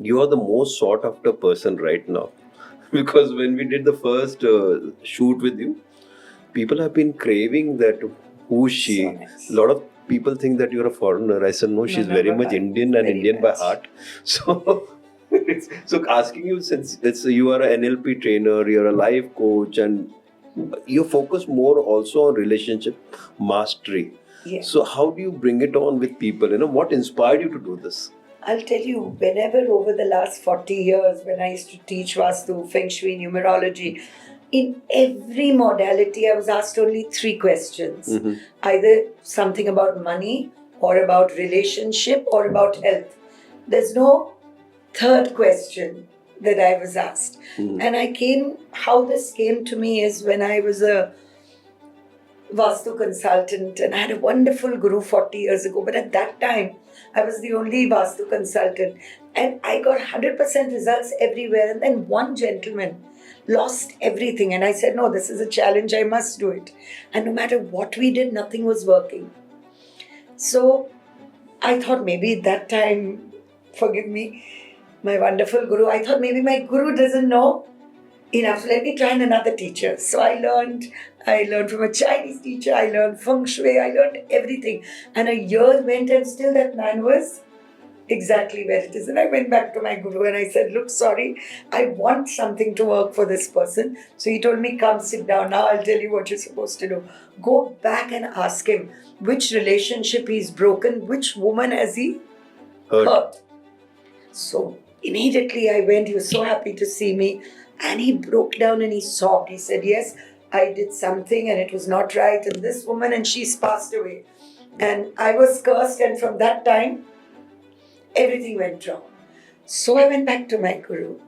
you are the most sought after person right now. Because when we did the first shoot with you, people have been craving that who's she. So nice. A lot of people think that you're a foreigner. I said no, she's No, very but much Indian and very Indian by much. heart. So so asking you, since it's you are an NLP trainer, you're a life coach, and you focus more also on relationship mastery. Yeah. So how do you bring it on with people? What inspired you to do this? I'll tell you, whenever over the last 40 years, when I used to teach Vastu, Feng Shui, numerology, in every modality, I was asked only 3 questions. Either something about money, or about relationship, or about health. There's no third question that I was asked. And how this came to me is when I was a Vastu consultant, and I had a wonderful guru 40 years ago. But at that time, I was the only Vastu consultant, and I got 100% results everywhere. And then one gentleman lost everything, and I said, no, this is a challenge, I must do it. And no matter what we did, nothing was working. So I thought maybe that time, forgive me, my wonderful guru, I thought maybe my guru doesn't know enough. Let me try another teacher. So I learned from a Chinese teacher, I learned Feng Shui, I learned everything. And a year went and still that man was exactly where it is. And I went back to my guru and I said, look, sorry, I want something to work for this person. So he told me, come sit down. Now I'll tell you what you're supposed to do. Go back and ask him which relationship he's broken, which woman has he hurt. So immediately I went, he was so happy to see me. And he broke down and he sobbed. He said, yes, I did something and it was not right. And this woman, and she's passed away. And I was cursed. And from that time, everything went wrong. So I went back to my guru.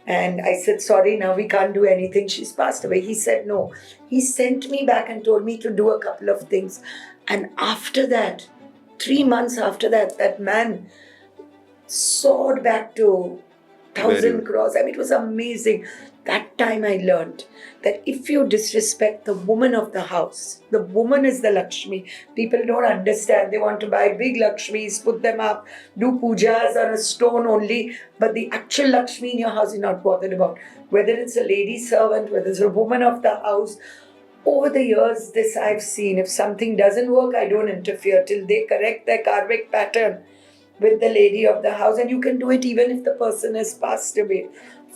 And I said, sorry, now we can't do anything. She's passed away. He said, no. He sent me back and told me to do a couple of things. And after that, 3 months after that, that man soared back to 1,000 crores. I mean, it was amazing. That time I learned that if you disrespect the woman of the house, the woman is the Lakshmi. People don't understand. They want to buy big Lakshmis, put them up, do pujas on a stone only. But the actual Lakshmi in your house is not bothered about. Whether it's a lady servant, whether it's a woman of the house. Over the years, this I've seen. If something doesn't work, I don't interfere till they correct their karmic pattern with the lady of the house. And you can do it even if the person has passed away.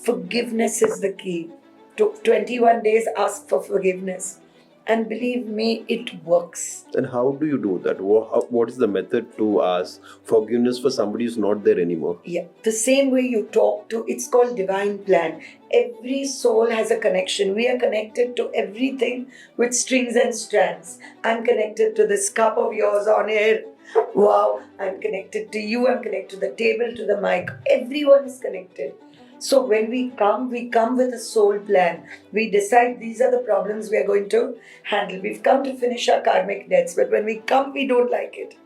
Forgiveness is the key. 21 days, ask for forgiveness. And believe me, it works. And how do you do that? What is the method to ask forgiveness for somebody who's not there anymore? Yeah, the same way you talk to, it's called divine plan. Every soul has a connection. We are connected to everything with strings and strands. I'm connected to this cup of yours on air. Wow, I'm connected to you, I'm connected to the table, to the mic. Everyone is connected. So when we come with a soul plan. We decide these are the problems we are going to handle. We've come to finish our karmic debts, but when we come, we don't like it.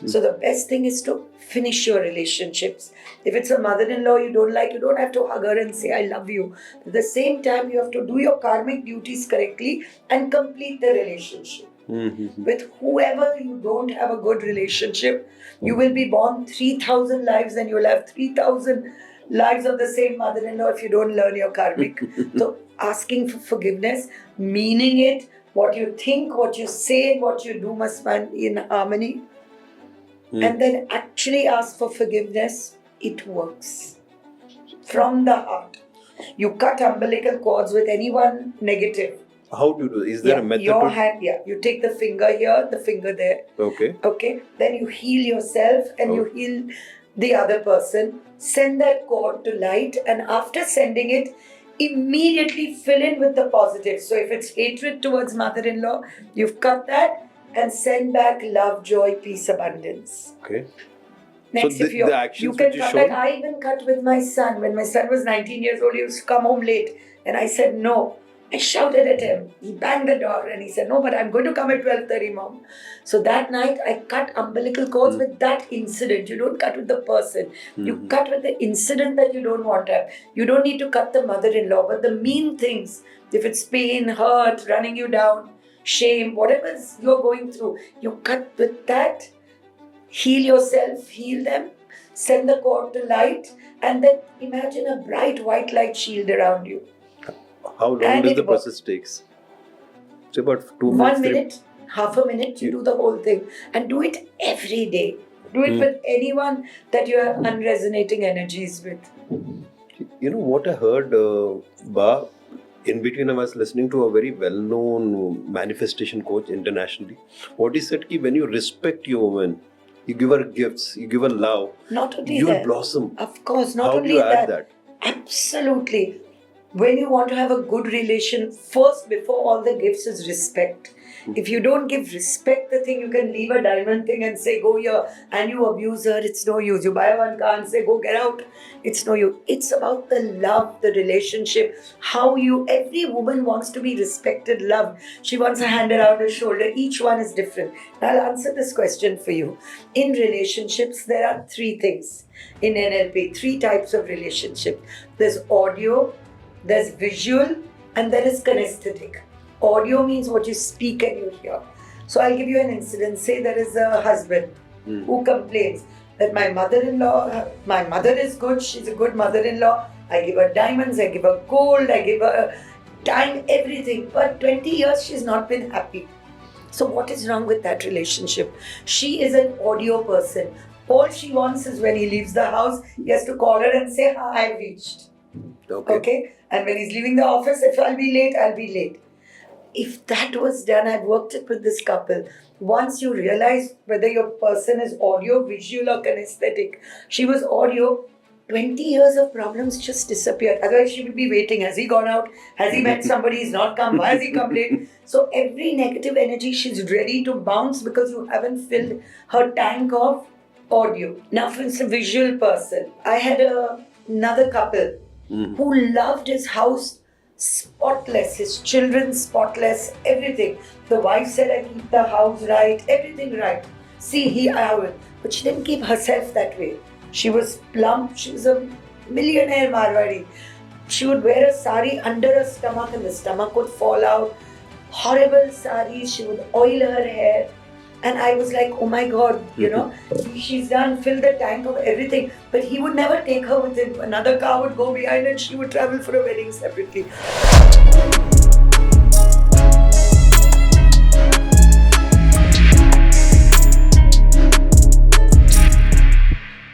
So the best thing is to finish your relationships. If it's a mother-in-law you don't like, you don't have to hug her and say, I love you. At the same time, you have to do your karmic duties correctly and complete the relationship. With whoever you don't have a good relationship, you will be born 3,000 lives and you'll have 3,000 lives of the same mother-in-law if you don't learn your karmic. So asking for forgiveness, meaning it, what you think, what you say, and what you do must be in harmony. And then actually ask for forgiveness, it works. From the heart. You cut umbilical cords with anyone negative. How do you do? Is there a method? Your hand, you take the finger here, the finger there. Okay. Then you heal yourself and you heal the other person. Send that cord to light, and after sending it, immediately fill in with the positive. So if it's hatred towards mother-in-law, you've cut that and send back love, joy, peace, abundance. Okay. Next, so if you can cut that. I even cut with my son. When my son was 19 years old, he used to come home late. And I said, no. I shouted at him. He banged the door and he said, no, but I'm going to come at 12:30, Mom. So that night, I cut umbilical cords with that incident. You don't cut with the person. You cut with the incident that you don't want to have. You don't need to cut the mother-in-law, but the mean things, if it's pain, hurt, running you down, shame, whatever you're going through, you cut with that. Heal yourself, heal them, send the cord to light, and then imagine a bright white light shield around you. How long And does it the works. process takes? It's about 2 minutes. 1 minute, half a minute, you do the whole thing. And do it every day. Do it with anyone that you have unresonating energies with. You know what I heard, Ba, in between I was listening to a very well-known manifestation coach internationally. What he said, ki when you respect your woman, you give her gifts, you give her love, Not only you'll that. blossom. Of course, not How do only you add that. that? Absolutely. When you want to have a good relation, first before all the gifts is respect. If you don't give respect the thing, you can leave a diamond thing and say go here, and you abuse her, it's no use. You buy one car and say go get out, it's no use. It's about the love, the relationship, how you, every woman wants to be respected, loved. She wants a hand around her shoulder. Each one is different. Now I'll answer this question for you. In relationships, there are three things in NLP, three types of relationship. There's audio, there's visual, and there is kinesthetic. Audio means what you speak and you hear. So I'll give you an incident. Say there is a husband who complains that my mother is good, she's a good mother-in-law. I give her diamonds, I give her gold, I give her time, everything. But 20 years she's not been happy. So what is wrong with that relationship? She is an audio person. All she wants is when he leaves the house, he has to call her and say, I've reached. Okay? And when he's leaving the office, if I'll be late, I'll be late. If that was done, I've worked it with this couple. Once you realize whether your person is audio, visual, or kinesthetic, she was audio. 20 years of problems just disappeared. Otherwise, she would be waiting. Has he gone out? Has he met somebody? He's not come. Why has he come late? So every negative energy, she's ready to bounce because you haven't filled her tank of audio. Now, for instance, a visual person. I had another couple who loved his house spotless, his children spotless, everything. The wife said, I keep the house right, everything right. See, I will. But she didn't keep herself that way. She was plump, she was a millionaire Marwari. She would wear a sari under her stomach and the stomach would fall out. Horrible saris, she would oil her hair. And I was like, oh my God, she's done, fill the tank of everything. But he would never take her with him. Another car would go behind and she would travel for a wedding separately.